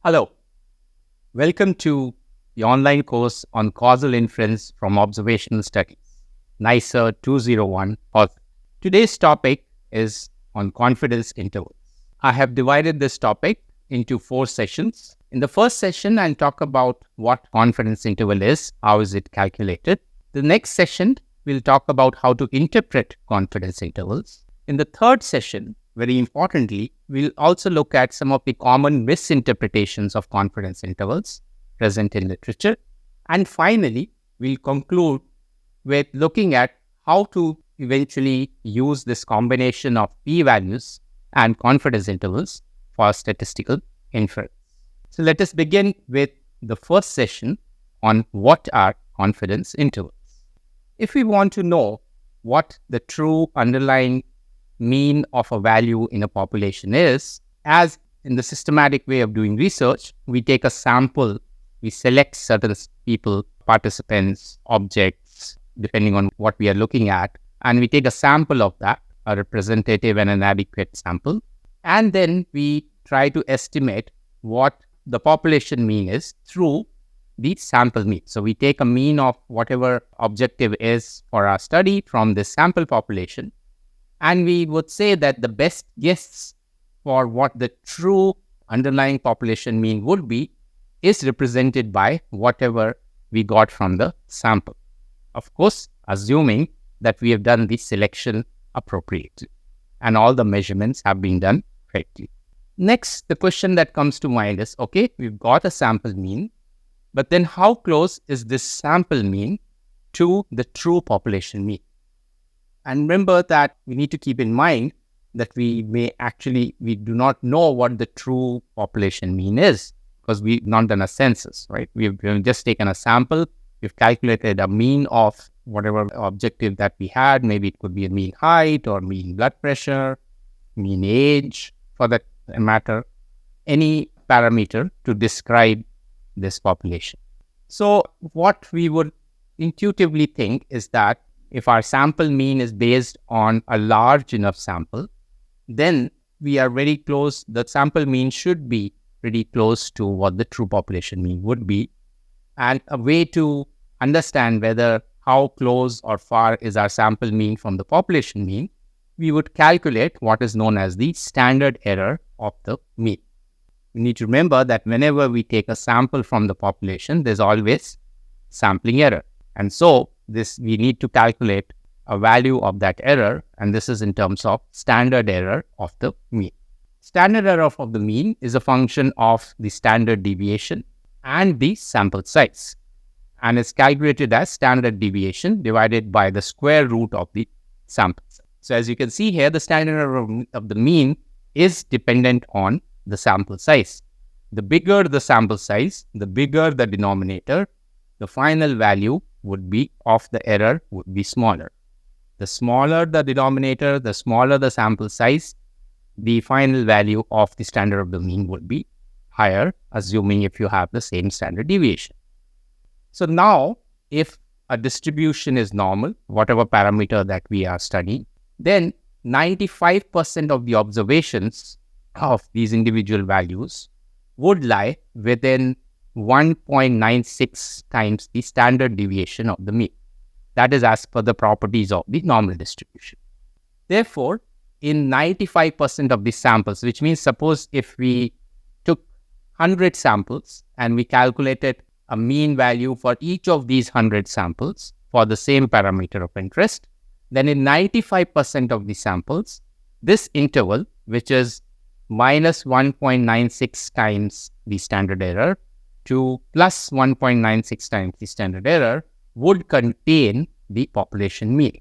Hello, welcome to the online course on causal inference from observational studies, NICER 201. Today's topic is on confidence intervals. I have divided this topic into 4 sessions. In the first session, I'll talk about what confidence interval is, how is it calculated. The next session, we'll talk about how to interpret confidence intervals. In the third session, very importantly, we'll also look at some of the common misinterpretations of confidence intervals present in literature. And finally, we'll conclude with looking at how to eventually use this combination of p-values and confidence intervals for statistical inference. So let us begin with the first session on what are confidence intervals. If we want to know what the true underlying mean of a value in a population is, as in the systematic way of doing research, we take a sample, we select certain people, participants, objects, depending on what we are looking at, and we take a sample of that, a representative and an adequate sample, and then we try to estimate what the population mean is through the sample mean. So we take a mean of whatever objective is for our study from this sample population, and we would say that the best guess for what the true underlying population mean would be is represented by whatever we got from the sample. Of course, assuming that we have done the selection appropriately and all the measurements have been done correctly. Next, the question that comes to mind is, okay, we've got a sample mean, but then how close is this sample mean to the true population mean? And remember that we need to keep in mind that we do not know what the true population mean is because we've not done a census, right? We've just taken a sample, we've calculated a mean of whatever objective that we had. Maybe it could be a mean height or mean blood pressure, mean age, for that matter, any parameter to describe this population. So what we would intuitively think is that if our sample mean is based on a large enough sample, then we are very close. The sample mean should be pretty close to what the true population mean would be. And a way to understand whether how close or far is our sample mean from the population mean, we would calculate what is known as the standard error of the mean. We need to remember that whenever we take a sample from the population, there's always sampling error. And so we need to calculate a value of that error, and this is in terms of standard error of the mean. Standard error of the mean is a function of the standard deviation and the sample size, and is calculated as standard deviation divided by the square root of the sample size. So as you can see here, the standard error of the mean is dependent on the sample size. The bigger the sample size, the bigger the denominator, the final value would be of the error would be smaller. The smaller the denominator, the smaller the sample size, the final value of the standard of the mean would be higher, assuming if you have the same standard deviation. So now, if a distribution is normal, whatever parameter that we are studying, then 95% of the observations of these individual values would lie within 1.96 times the standard deviation of the mean. That is as per the properties of the normal distribution. Therefore, in 95% of the samples, which means suppose if we took 100 samples and we calculated a mean value for each of these 100 samples for the same parameter of interest, then in 95% of the samples, this interval, which is minus 1.96 times the standard error to plus 1.96 times the standard error, would contain the population mean.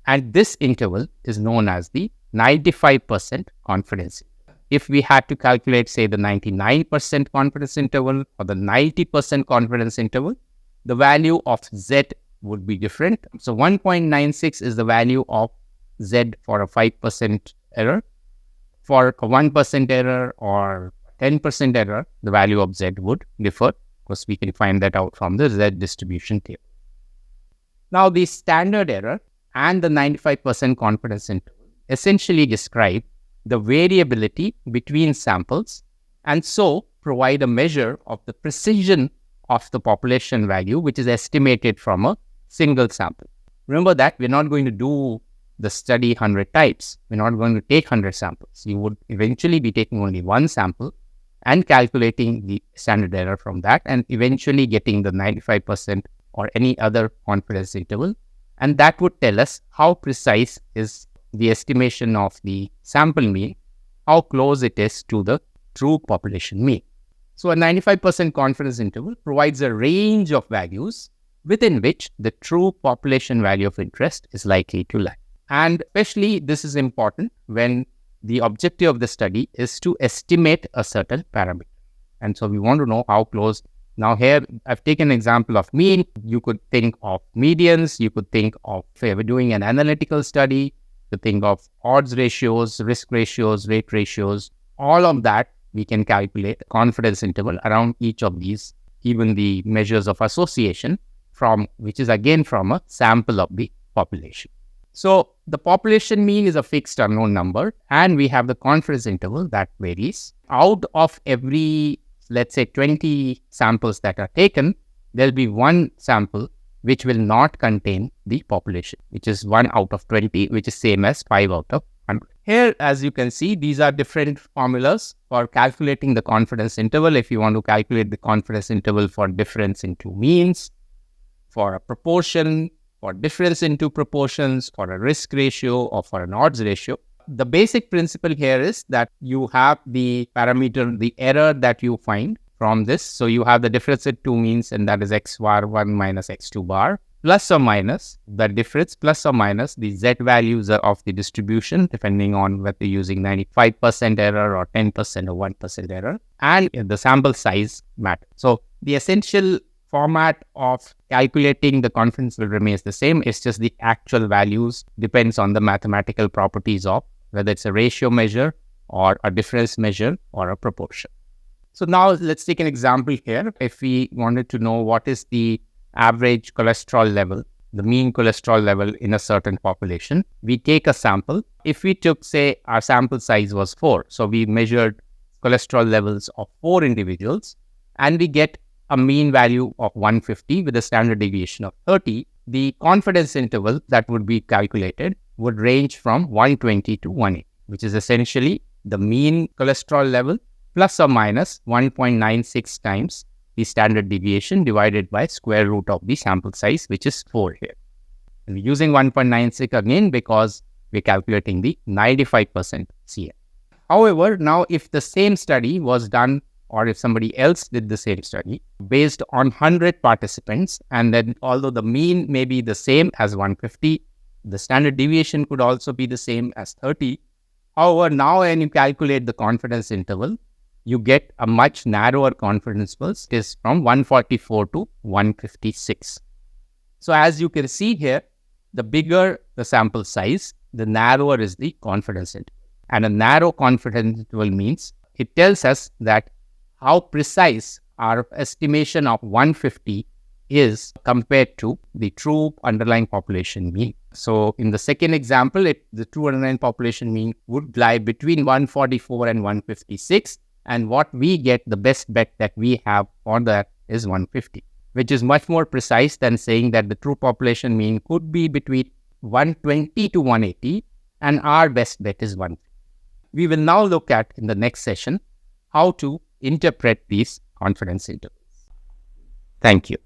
And this interval is known as the 95% confidence interval. If we had to calculate, say, the 99% confidence interval or the 90% confidence interval, the value of Z would be different. So 1.96 is the value of Z for a 5% error. For a 1% error or 10% error, the value of Z would differ, because we can find that out from the Z distribution table. Now, the standard error and the 95% confidence interval essentially describe the variability between samples and so provide a measure of the precision of the population value, which is estimated from a single sample. Remember that we're not going to do the study 100 times. We're not going to take 100 samples. You would eventually be taking only one sample and calculating the standard error from that, and eventually getting the 95% or any other confidence interval. And that would tell us how precise is the estimation of the sample mean, how close it is to the true population mean. So a 95% confidence interval provides a range of values within which the true population value of interest is likely to lie. And especially this is important when the objective of the study is to estimate a certain parameter. And so we want to know how close. Now here I've taken an example of mean. You could think of medians. You could think of, if we're doing an analytical study, to think of odds ratios, risk ratios, rate ratios. All of that we can calculate a confidence interval around each of these, even the measures of association, from which is again from a sample of the population. So the population mean is a fixed unknown number, and we have the confidence interval that varies. Out of every, let's say, 20 samples that are taken, there'll be one sample which will not contain the population, which is 1 out of 20, which is same as 5 out of 100. Here, as you can see, these are different formulas for calculating the confidence interval. If you want to calculate the confidence interval for difference into means, for a proportion, for difference into proportions, for a risk ratio, or for an odds ratio. The basic principle here is that you have the parameter, the error that you find from this. So you have the difference in two means, and that is x bar 1 minus x2 bar, plus or minus the difference, plus or minus the z values of the distribution, depending on whether you're using 95% error or 10% or 1% error, and the sample size matter. So the essential format of calculating the confidence will remains the same. It's just the actual values depends on the mathematical properties of whether it's a ratio measure or a difference measure or a proportion. So now let's take an example here. If we wanted to know what is the average cholesterol level, the mean cholesterol level in a certain population, we take a sample. If we took, say, our sample size was 4, so we measured cholesterol levels of 4 individuals, and we get a mean value of 150 with a standard deviation of 30, the confidence interval that would be calculated would range from 120 to 180, which is essentially the mean cholesterol level plus or minus 1.96 times the standard deviation divided by square root of the sample size, which is 4 here. And we're using 1.96 again because we're calculating the 95% CM. However, now if the same study was done, or if somebody else did the same study based on 100 participants, and then although the mean may be the same as 150, the standard deviation could also be the same as 30. However, now when you calculate the confidence interval, you get a much narrower confidence interval. It is from 144 to 156. So as you can see here, the bigger the sample size, the narrower is the confidence interval. And a narrow confidence interval means it tells us that how precise our estimation of 150 is compared to the true underlying population mean. So in the second example, the true underlying population mean would lie between 144 and 156. And what we get, the best bet that we have on that is 150, which is much more precise than saying that the true population mean could be between 120 to 180, and our best bet is 150. We will now look at, in the next session, how to interpret these confidence intervals. Thank you.